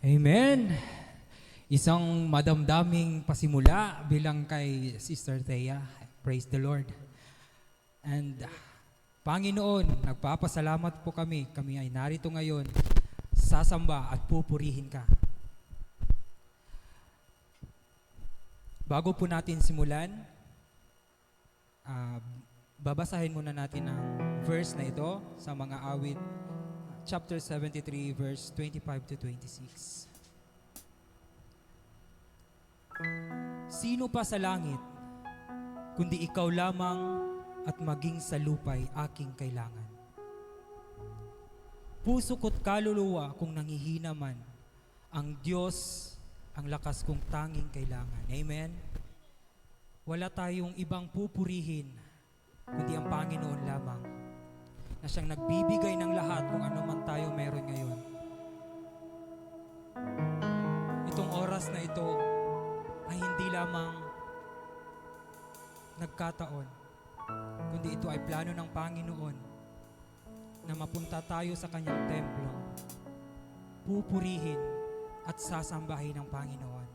Amen. Isang madamdaming pasimula bilang kay Sister Thea. Praise the Lord. And Panginoon, nagpapasalamat po kami. Kami ay narito ngayon, sasamba at pupurihin ka. Bago po natin simulan, babasahin muna natin ang verse na ito sa mga awit, chapter 73, verse 25 to 26. Sino pa sa langit, kundi ikaw lamang at maging sa lupa'y aking kailangan. Puso ko't kaluluwa kung nangihina man, ang Diyos ang lakas kong tanging kailangan. Amen? Wala tayong ibang pupurihin, kundi ang Panginoon lamang, na siyang nagbibigay ng lahat kung ano man tayo meron ngayon. Itong oras na ito ay hindi lamang nagkataon, kundi ito ay plano ng Panginoon na mapunta tayo sa kanyang templo, pupurihin at sasambahin ng Panginoon.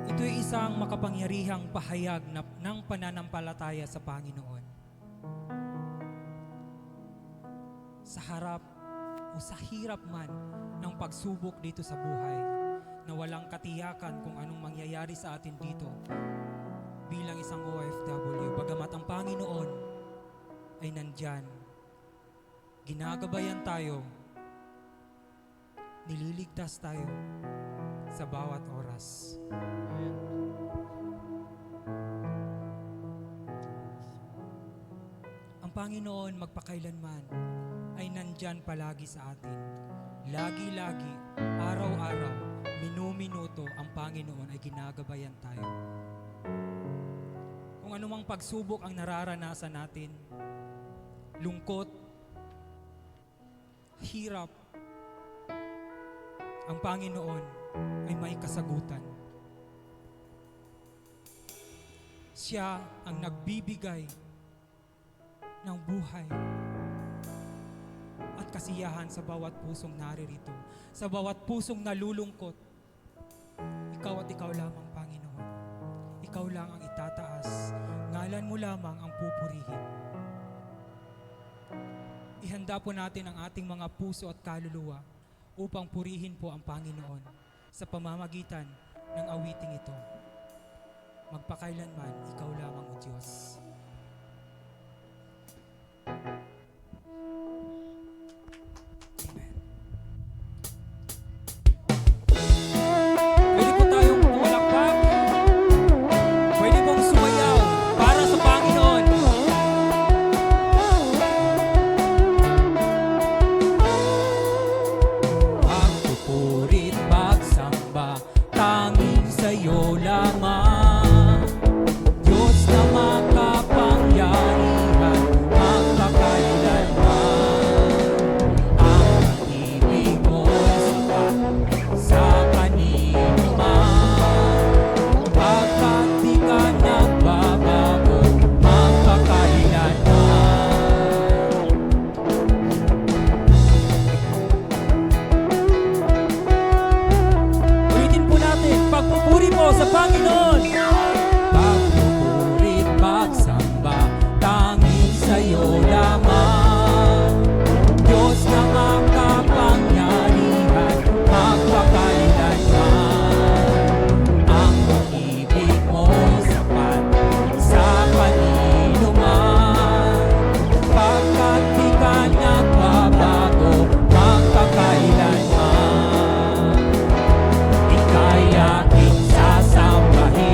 Ito ay isang makapangyarihang pahayag ng pananampalataya sa Panginoon. Sa harap o sa hirap man ng pagsubok dito sa buhay, na walang katiyakan kung anong mangyayari sa atin dito bilang isang OFW, bagamat ang Panginoon ay nandyan, ginagabayan tayo, nililigtas tayo sa bawat oras. Ang Panginoon magpakailanman ay nandyan palagi sa atin. Lagi-lagi, araw-araw, minu-minuto, ang Panginoon ay ginagabayan tayo. Kung anumang pagsubok ang nararanasan natin, lungkot, hirap, ang Panginoon ay may kasagutan. Siya ang nagbibigay ng buhay at kasiyahan sa bawat pusong naririto, sa bawat pusong nalulungkot. Ikaw at ikaw lamang, Panginoon. Ikaw lang ang itataas. Ngalan mo lamang ang pupurihin. Ihanda po natin ang ating mga puso at kaluluwa upang purihin po ang Panginoon sa pamamagitan ng awiting ito. Magpakailanman, ikaw lamang o Diyos. Amen. Pwede po tayong pumalakpak. Pwede pong sumayaw para sa Panginoon. Pagpupurit, pagsamba, tanging sa'yo lamang. Diyos na makapangyarihan, magpakailanman. Ang pag-ibig mo'y sapat sa kanino man. Pagkat di ka nagbabago, magpakailanman. Ulitin po natin, pagpupuri po sa Panginoon. Pagpupuri, pagsamba, tanging sa'yo lamang. Diyos na makapangyarihan, magpakailanman. Ang pag-ibig mo'y sapat sa kanino man. Pagkat di ka nagbabago, magpakailanman. Ika'y aking sasambahin.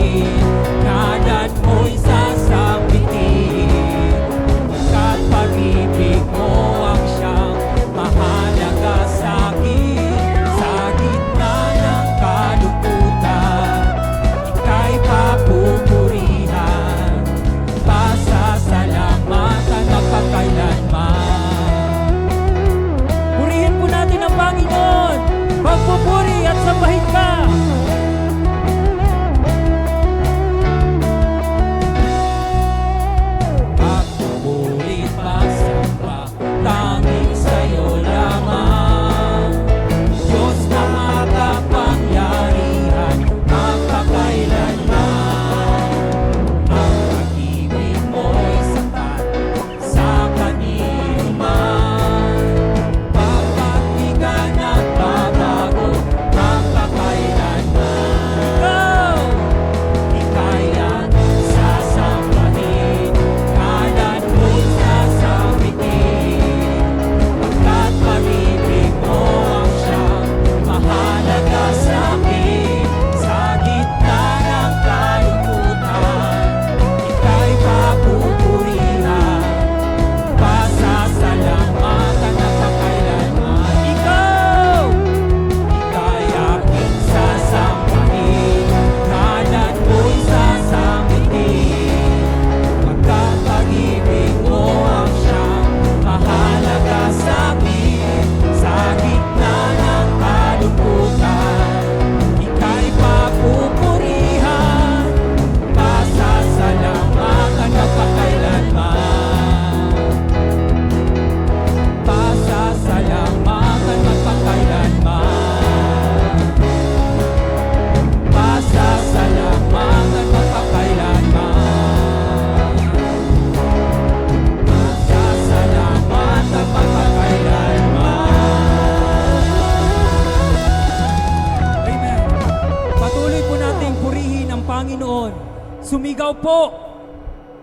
sumigaw po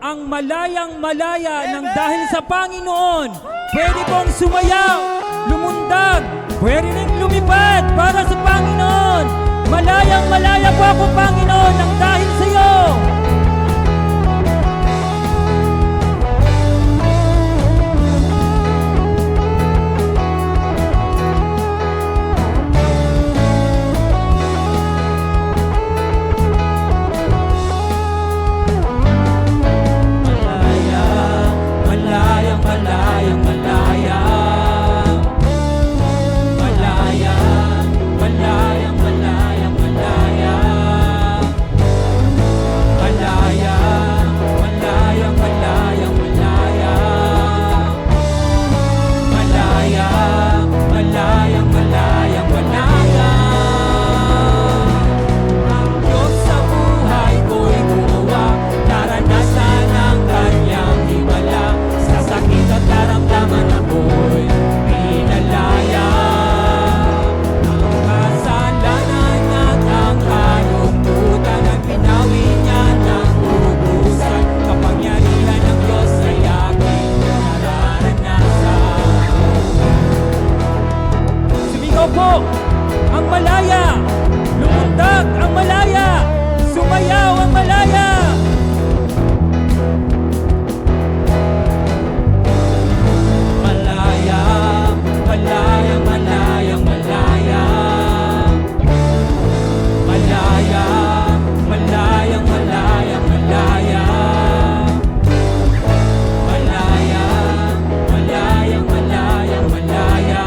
ang malayang malaya ng dahil sa Panginoon. Pwede pong sumayaw, lumundag, pwede rin lumipad para sa Panginoon. Malayang malaya po ako, Panginoon, ng dahil sa iyo. Ang malaya, lumundag ang malaya, sumayaw ang malaya. Malaya, malaya, malaya, malaya. Malaya, malaya, malaya, malaya. Malaya, malaya, malaya, malaya.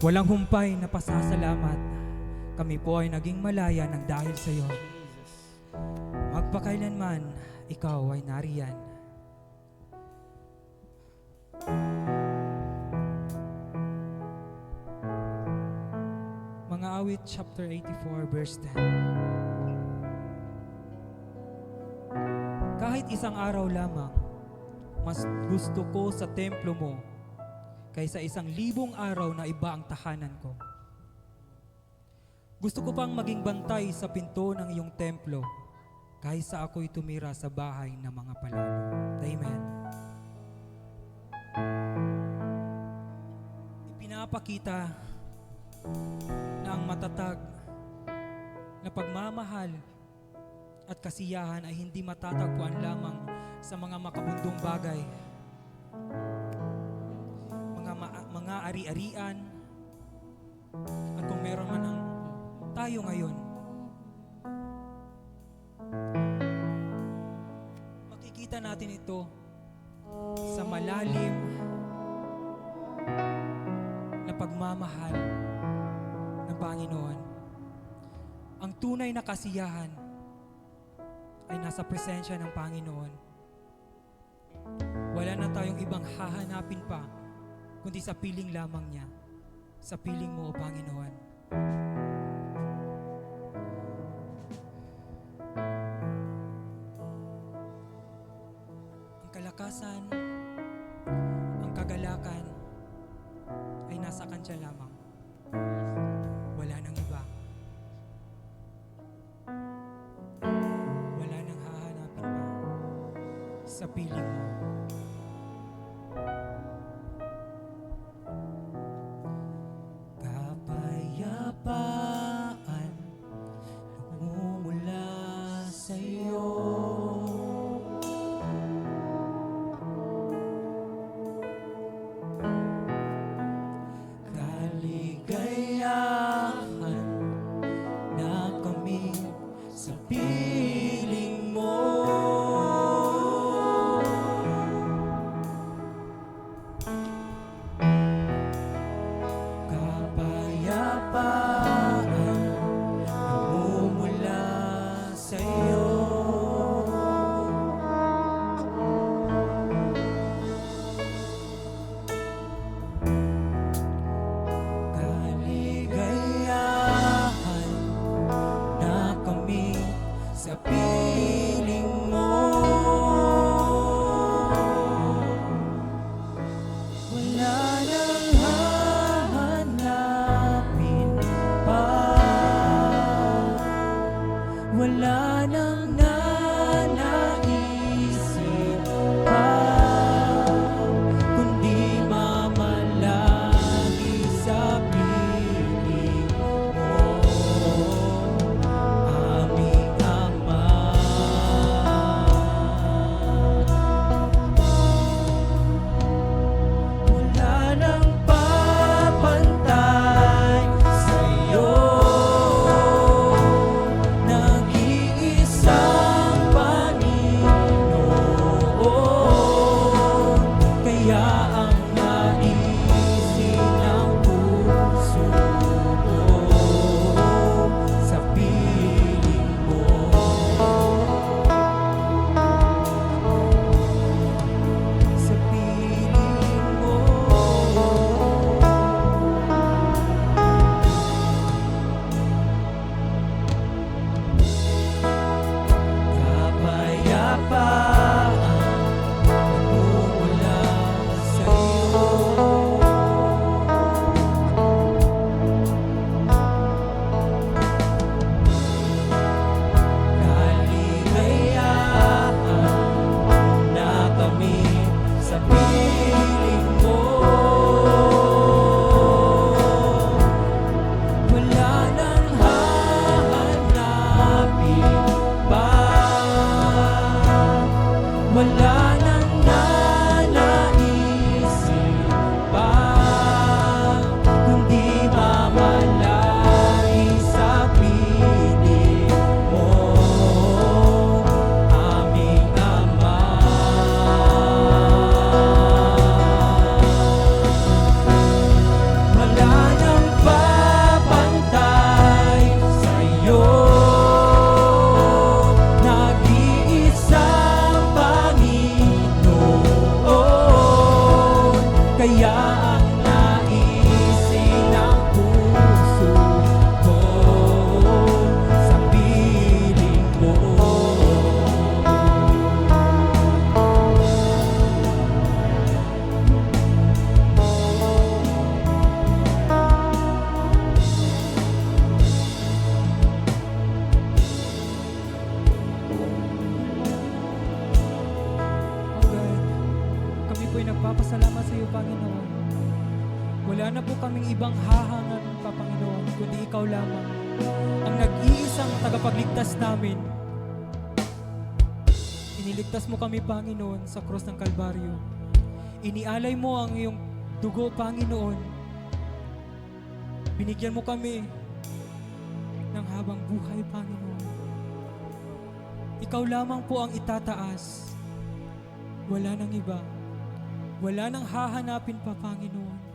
Walang humpay na pasasalamat. Kami po ay naging malaya ng dahil sa iyo. Magpakailanman, ikaw ay nariyan. Mga awit chapter 84 verse 10. Kahit isang araw lamang, mas gusto ko sa templo mo kaysa 1,000 araw na iba ang tahanan ko. Gusto ko pang maging bantay sa pinto ng iyong templo kaysa ako'y tumira sa bahay ng mga palalo. Amen. nagpapakita na ang matatag na pagmamahal at kasiyahan ay hindi matatagpuan lamang sa mga makabundong bagay, mga ari-arian, at kung meron man ang tayo ngayon, makikita natin ito sa malalim na pagmamahal ng Panginoon. Ang tunay na kasiyahan ay nasa presensya ng Panginoon. Wala na tayong ibang hahanapin pa kundi sa piling lamang niya. Sa piling mo, O Panginoon. Ang kalakasan, ang kagalakan ay nasa Kanya lamang. Wala nang iba. Wala nang hahanapin pa sa piling mo. Kapayapaan nagmumula sa iyo. Kaligayahan na kami sa piling mo. Kapayapaan nagmumula sa iyo. Kaligayahan na kami sa piling mo. Wala nang hahanapin pa. Wala nang nanaisip pa, kundi mamalagi sa piling mo, aming Ama. Wala nang papantay sa'yo. Nag-iisang Panginoon, kaya ang naisin ng puso ko sa piling mo. Sa piling mo. Kapayapaan nagmumula sa iyo. Kaligayahan na kami sa piling mo. Wala nang hahanapin pa. Wala nang nanaisip pa, kundi mamalagi sa piling mo, aming Ama. Wala nang papantay sa'yo. Nag-iisang Panginoon, kaya ang naisin ng puso ko sa piling mo. Oh God, kami po'y nagpapasalamat sa iyo, Panginoon. Wala na po kaming ibang hahangan pa, Panginoon, kundi ikaw lamang ang nag-iisang tagapagligtas namin. Iniligtas mo kami, Panginoon, sa krus ng Kalbaryo. Inialay mo ang iyong dugo, Panginoon. Binigyan mo kami ng habang buhay, Panginoon. Ikaw lamang po ang itataas. Wala nang iba. Wala nang hahanapin pa, Panginoon.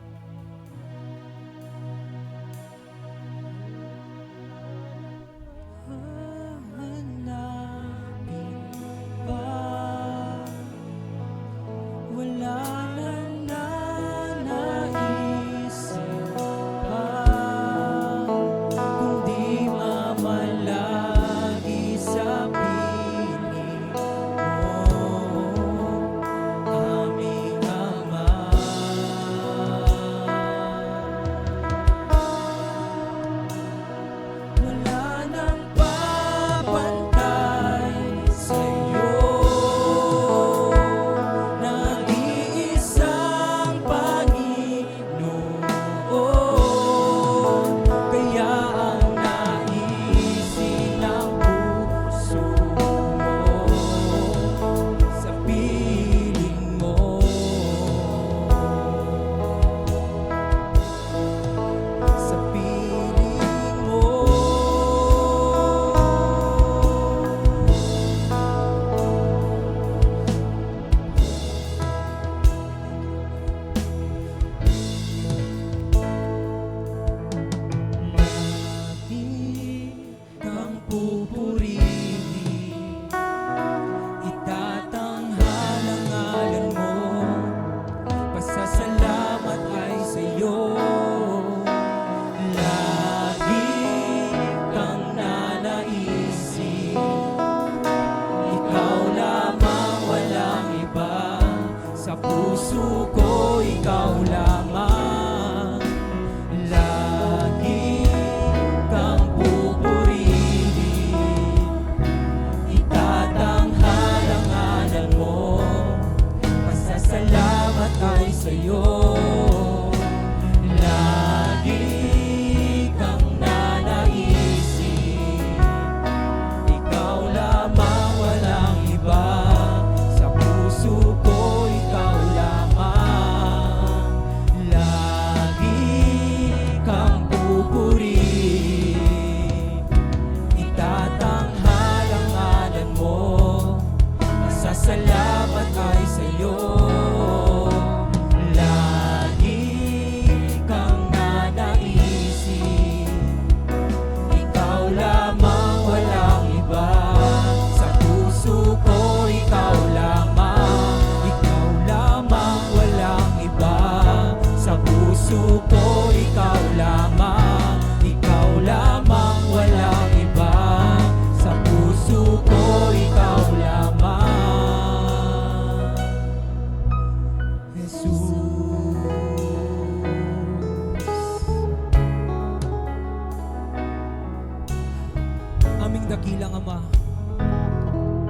Aming dakilang Ama,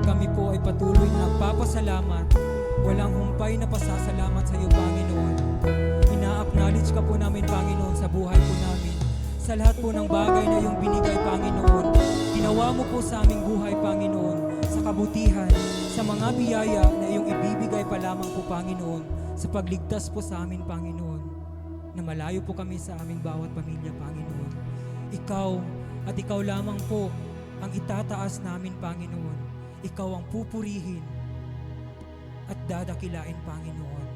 kami po ay patuloy na nagpapasalamat. Walang humpay na pasasalamat sa iyo, Panginoon. Ina-acknowledge ka po namin, Panginoon, sa buhay po namin. Sa lahat po ng bagay na iyong binigay, Panginoon. Ginawa mo po sa aming buhay, Panginoon, sa kabutihan, sa mga biyaya na iyong ibibigay pa lamang po, Panginoon, sa pagligtas po sa amin, Panginoon, na malayo po kami sa aming bawat pamilya, Panginoon. Ikaw at ikaw lamang po ang itataas namin, Panginoon. Ikaw ang pupurihin at dadakilain, Panginoon.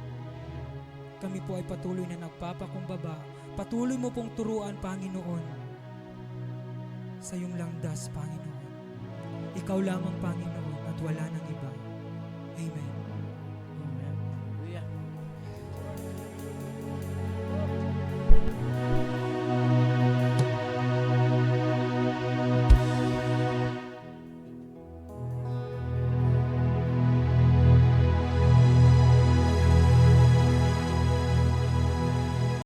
Kami po ay patuloy na nagpapakumbaba. Patuloy mo pong turuan, Panginoon, sa iyong landas, Panginoon. Ikaw lamang, Panginoon, at wala nang iba. Amen.